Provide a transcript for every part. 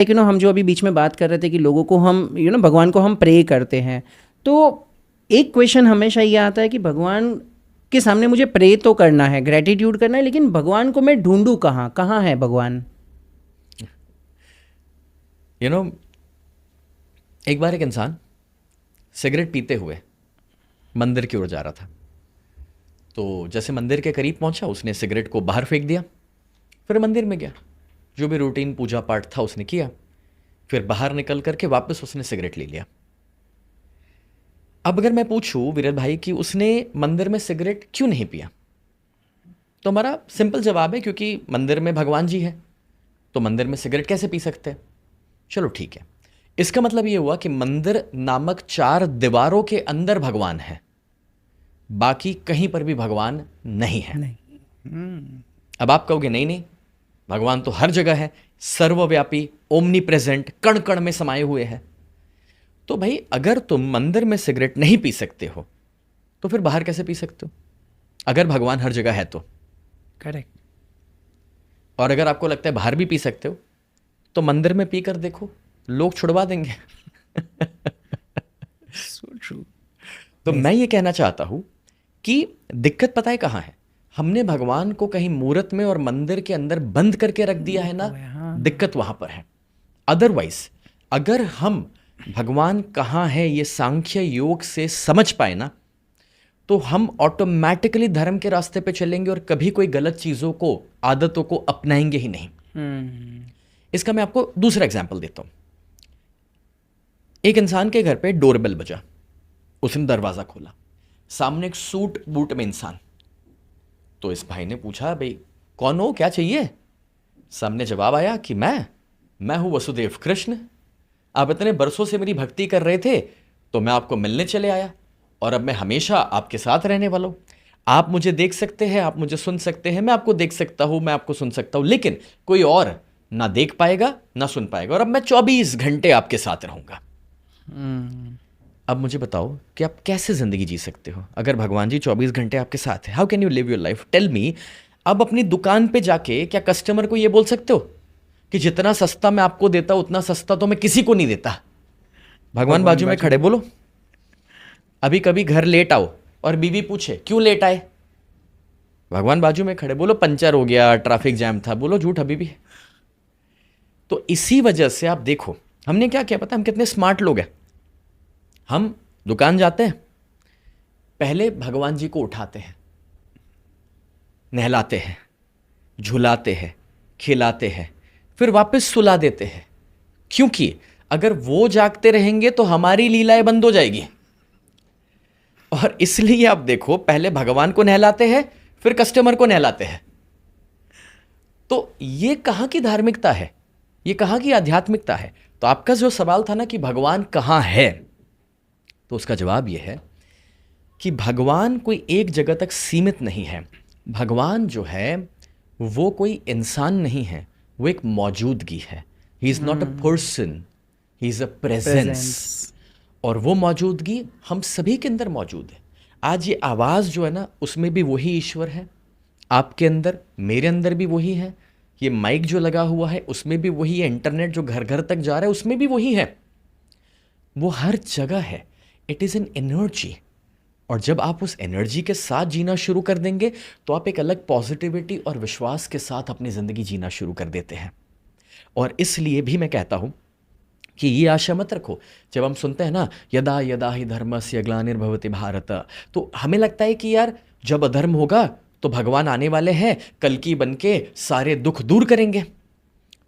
हम जो अभी बीच में बात कर रहे थे कि लोगों को हम भगवान को हम प्रे करते हैं, तो एक क्वेश्चन हमेशा ये आता है कि भगवान के सामने मुझे प्रे तो करना है, ग्रेटिट्यूड करना है, लेकिन भगवान को मैं ढूंढूं कहाँ? कहाँ है भगवान? यू नो एक बार एक इंसान सिगरेट पीते हुए मंदिर की ओर जा रहा था। तो जैसे मंदिर के करीब पहुंचा, उसने सिगरेट को बाहर फेंक दिया। फिर मंदिर में गया, जो भी रूटीन पूजा पाठ था उसने किया। फिर बाहर निकल करके वापस उसने सिगरेट ले लिया। अब अगर मैं पूछूं वीरेंद्र भाई कि उसने मंदिर में सिगरेट क्यों नहीं पिया, तो हमारा सिंपल जवाब है क्योंकि मंदिर में भगवान जी है, तो मंदिर में सिगरेट कैसे पी सकते हैं। चलो ठीक है, इसका मतलब ये हुआ कि मंदिर नामक 4 दीवारों के अंदर भगवान है, बाकी कहीं पर भी भगवान नहीं है। नहीं। अब आप कहोगे नहीं नहीं, भगवान तो हर जगह है, सर्वव्यापी, ओमनी प्रेजेंट, कण कण में समाये हुए है। तो भाई अगर तुम मंदिर में सिगरेट नहीं पी सकते हो तो फिर बाहर कैसे पी सकते हो, अगर भगवान हर जगह है तो? करेक्ट। और अगर आपको लगता है बाहर भी पी सकते हो तो मंदिर में पी कर देखो, लोग छुड़वा देंगे। So true. तो मैं ये कहना चाहता हूं कि दिक्कत पता है कहां है? हमने भगवान को कहीं मूर्त में और मंदिर के अंदर बंद करके रख दिया है ना, दिक्कत वहां पर है। अदरवाइज अगर हम भगवान कहाँ है ये सांख्य योग से समझ पाए ना, तो हम ऑटोमेटिकली धर्म के रास्ते पे चलेंगे और कभी कोई गलत चीज़ों को, आदतों को अपनाएंगे ही नहीं। इसका मैं आपको दूसरा एग्जाम्पल देता हूं। एक इंसान के घर पे डोरबेल बजा, उसने दरवाज़ा खोला, सामने एक सूट बूट में इंसान। तो इस भाई ने पूछा, भाई कौन हो, क्या चाहिए? सामने जवाब आया कि मैं हूं वसुदेव कृष्ण, आप इतने बरसों से मेरी भक्ति कर रहे थे तो मैं आपको मिलने चले आया, और अब मैं हमेशा आपके साथ रहने वाला हूं। आप मुझे देख सकते हैं, आप मुझे सुन सकते हैं, मैं आपको देख सकता हूं, मैं आपको सुन सकता हूं, लेकिन कोई और ना देख पाएगा ना सुन पाएगा, और अब मैं 24 घंटे आपके साथ रहूंगा। अब मुझे बताओ कि आप कैसे जिंदगी जी सकते हो अगर भगवान जी 24 घंटे आपके साथ है? How can you live your life? Tell me. अब अपनी दुकान पे जाके क्या कस्टमर को ये बोल सकते हो कि जितना सस्ता मैं आपको देता हूं उतना सस्ता तो मैं किसी को नहीं देता? भगवान बाजू में खड़े, बोलो। अभी कभी घर लेट आओ और बीवी पूछे क्यों लेट आए, भगवान बाजू में खड़े, बोलो पंचर हो गया, ट्रैफिक जैम था, बोलो झूठ अभी भी। तो इसी वजह से आप देखो हमने क्या किया पता, हम कितने स्मार्ट लोग हैं। हम दुकान जाते हैं, पहले भगवान जी को उठाते हैं, नहलाते हैं, झुलाते हैं, खिलाते हैं, फिर वापस सुला देते हैं, क्योंकि अगर वो जागते रहेंगे तो हमारी लीलाएं बंद हो जाएगी। और इसलिए आप देखो पहले भगवान को नहलाते हैं, फिर कस्टमर को नहलाते हैं। तो ये कहां की धार्मिकता है, ये कहां की आध्यात्मिकता है? तो आपका जो सवाल था ना कि भगवान कहां है, तो उसका जवाब यह है कि भगवान कोई एक जगह तक सीमित नहीं है। भगवान जो है वो कोई इंसान नहीं है, वो एक मौजूदगी है। He is not a person, he is a presence. और वो मौजूदगी हम सभी के अंदर मौजूद है। आज ये आवाज़ जो है ना, उसमें भी वही ईश्वर है, आपके अंदर, मेरे अंदर भी वही है। ये माइक जो लगा हुआ है उसमें भी वही है, इंटरनेट जो घर घर तक जा रहा है उसमें भी वही है, वो हर जगह है। It is an energy. और जब आप उस एनर्जी के साथ जीना शुरू कर देंगे तो आप एक अलग पॉजिटिविटी और विश्वास के साथ अपनी ज़िंदगी जीना शुरू कर देते हैं। और इसलिए भी मैं कहता हूं कि ये आशा मत रखो, जब हम सुनते हैं ना यदा यदा ही धर्मस्य ग्लानिर्भवति भारत, तो हमें लगता है कि यार जब अधर्म होगा तो भगवान आने वाले हैं, कल्कि बन के सारे दुख दूर करेंगे।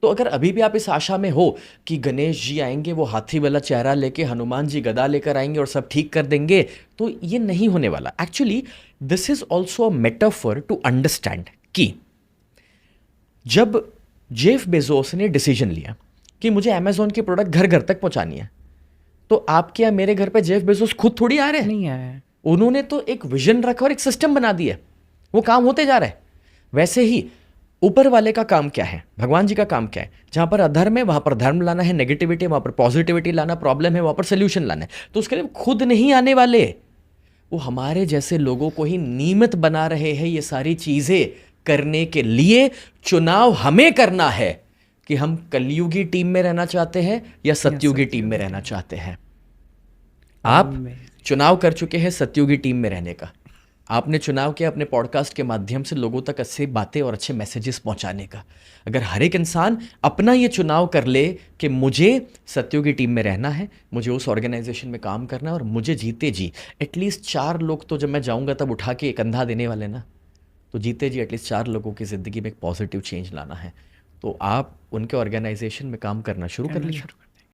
तो अगर अभी भी आप इस आशा में हो कि गणेश जी आएंगे, वो हाथी वाला चेहरा लेके, हनुमान जी गदा लेकर आएंगे और सब ठीक कर देंगे, तो ये नहीं होने वाला। Actually this is also a metaphor to understand कि जब जेफ बेजोस ने डिसीजन लिया कि मुझे अमेजोन की प्रोडक्ट घर घर तक पहुंचानी है, तो आपके या मेरे घर पे जेफ बेजोस खुद थोड़ी आ रहे हैं, नहीं आया है। उन्होंने तो एक विजन रखा और एक सिस्टम बना दिया, वो काम होते जा रहा है। वैसे ही ऊपर वाले का काम क्या है, भगवान जी का काम क्या है? जहां पर अधर्म है वहां पर धर्म लाना है, नेगेटिविटी वहां पर पॉजिटिविटी लाना, प्रॉब्लम है वहां पर सोल्यूशन लाना है। तो उसके लिए खुद नहीं आने वाले, वो हमारे जैसे लोगों को ही नियमित बना रहे हैं ये सारी चीजें करने के लिए। चुनाव हमें करना है कि हम कलयुगी टीम में रहना चाहते हैं या सतयुगी टीम में रहना चाहते हैं। आप चुनाव कर चुके हैं सतयुगी टीम में रहने का। आपने चुनाव किया अपने पॉडकास्ट के माध्यम से लोगों तक अच्छी बातें और अच्छे मैसेजेस पहुंचाने का। अगर हर एक इंसान अपना ये चुनाव कर ले कि मुझे सतयुगी टीम में रहना है, मुझे उस ऑर्गेनाइजेशन में काम करना है और मुझे जीते जी एटलीस्ट 4 लोग तो जब मैं जाऊंगा तब उठा के एक कंधा देने वाले ना, तो जीते जी एटलीस्ट 4 लोगों की ज़िंदगी में एक पॉजिटिव चेंज लाना है, तो आप उनके ऑर्गेनाइजेशन में काम करना शुरू कर लीजिए।